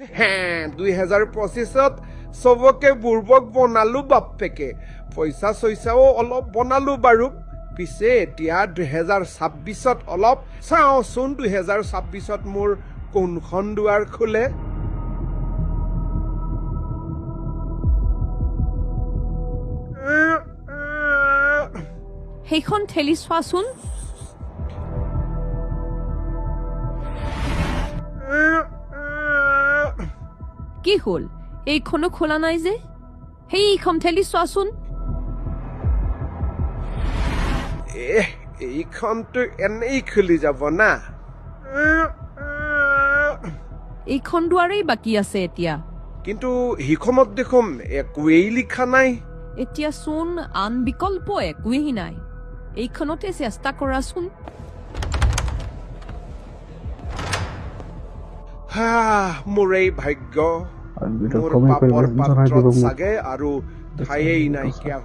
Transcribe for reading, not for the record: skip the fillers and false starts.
হ্যাঁ 2025ত সবকে বুৰ্বক বনালো বাপ্পেকে পইচা চইচাও অলপ বনালো বাৰু পিছে এতিয়া 2026ত অলপ চাওঁচোন 2026ত মোৰ কোনখন দুৱাৰ খোলে সেইখন ঠেলি চোৱাচোন কি হ'ল এইখনো খোলা নাই যে সেইখন ঠেলি চোৱাচোন এইখনতো এনেই খুলি যাব না এইখন দুৱাৰেই বাকী আছে এতিয়া কিন্তু সিখনত দেখোন একোৱেই লিখা নাই এতিয়া চোন আন বিকল্প একোৱেই নাই এইখনতে চেষ্টা কৰাচোন মোৰ এই ভাগ্য আৰ ভিডিও মোৰ কমেন্ট পাপৰ কৰবেন জানাই পাত্ৰত দিব চাগে আৰু ঠায়েই নাইকিয়া